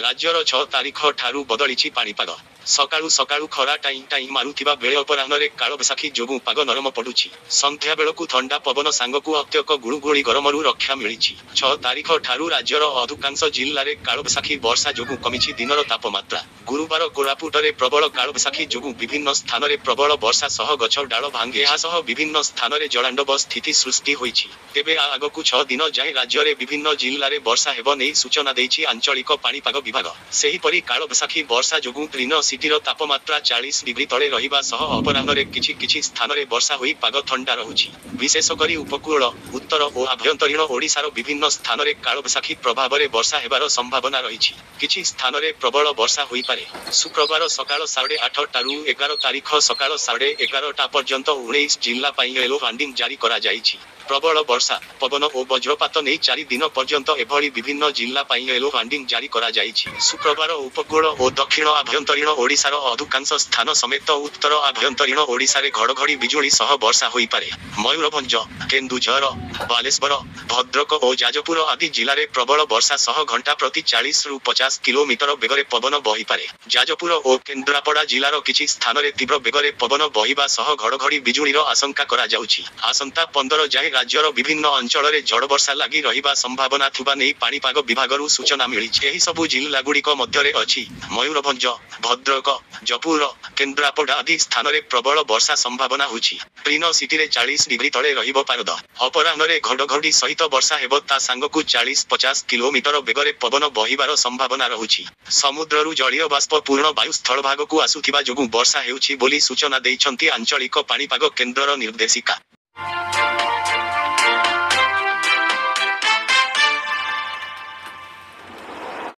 राज्यर 6 तारिख ठारू बदलिछि पाणीपाग। सकाळू सकाळू खरा टाई टाई मारुथिबा बेले अपराह्ନରେ काळबैशाखी जोगु पाग नरम पडुछि। संध्या बेलकु ठंडा पवन सांगकु अत्यक गुळुगुळी गरमरु रक्षा मिलिछि। 6 तारिख ठारू राज्यर अधिकांश जिल्लारे काळबैशाखी वर्षा जोगु कमिछि दिनर तापमात्रा। गुरुवार कोरापुटरे प्रबल काळबैशाखी जोगु विभिन्न स्थानरे प्रबल वर्षा सह गछ डाळ भांगे सह विभिन्न स्थानरे जलांडव स्थिति सृष्टि होइछि। तेबे आगकु 6 दिन जाय राज्यरे विभिन्न जिल्लारे वर्षा हेब नै सूचना दैछि आंचलिक पाणीपाग विभाग। सेहिपरि काळबैशाखी वर्षा जोगु ट्रिनो सिटीर तापमात्रा 40 डिग्री तले रहिबा सह अपराह्ନରେ किछि किछि स्थानरे वर्षा होई पाग ठंडा रहुछि। विशेष करी उपकूल उत्तर और आभ्यंतरीण ओडिशार विभिन्न स्थानरे काळबैशाखी प्रभावरे वर्षा हेबार संभावना रहिछि। किछि स्थानरे प्रबल वर्षा होई पारे। शुक्रवार सकाळ 8:30 टारू 11 तारिख सकाळ 11:30 टा पर्यंत 19 जिल्ला पाई येलो वार्निंग जारी करा जाइछि। प्रबल वर्षा पवन और वज्रपात नहीं 4 दिन पर्यंत एभली विभिन्न जिल्ला पाई येलो वार्निंग जारी करा जाइछि। शुक्रवार उपकूल और दक्षिण आभ्यंतरीण ओडिशार अधिकांश स्थान समेत उत्तर आभ्यंतरीण ओडिशारे घड़घड़ी बिजुली सह वर्षा होई पारे। मयूरभंज केन्दुझर बालेश्वर भद्रक और जाजपुर आदि जिले प्रबल वर्षा सह घंटा प्रति 40 रु 50 किलोमीटर बेगरे पवन बही पारे। जाजपुर और केन्द्रापड़ा जिलार किछि स्थानरे तीव्र बेगरे पवन बहिबा सह घड़घड़ी बिजुलीर आशंका करा जाउछि। आसंता 15 जाए राज्यर विभिन्न अंचल झड़ वर्षा लगी रहिबा संभावना थुबा नहीं पाणीपाग विभागरु सूचना मिलिछि। एही सबु जिल्लागुड़िक मध्यरे अछि मयूरभंज भद्रक जयपुर केन्द्रापड़ा आदि स्थानरे प्रबल वर्षा संभावना होछि। ट्रिनो सिटीरे 40 डिग्री तले रहिबो पारद। अपराह्ନରେ घड़घड़ी सहित वर्षा हेबो ता सांगकु 40-50 किलोमीटर बेगरे पवन बहिबार संभावना रहुछि। समुद्ररु जलीय बाष्प पूर्ण वायु स्थल भागकु आसुथिबा जोगु वर्षा हेउछि बोली सूचना दैछन्ति आंचलिक पाणीपाग केन्द्रर निर्देशिका।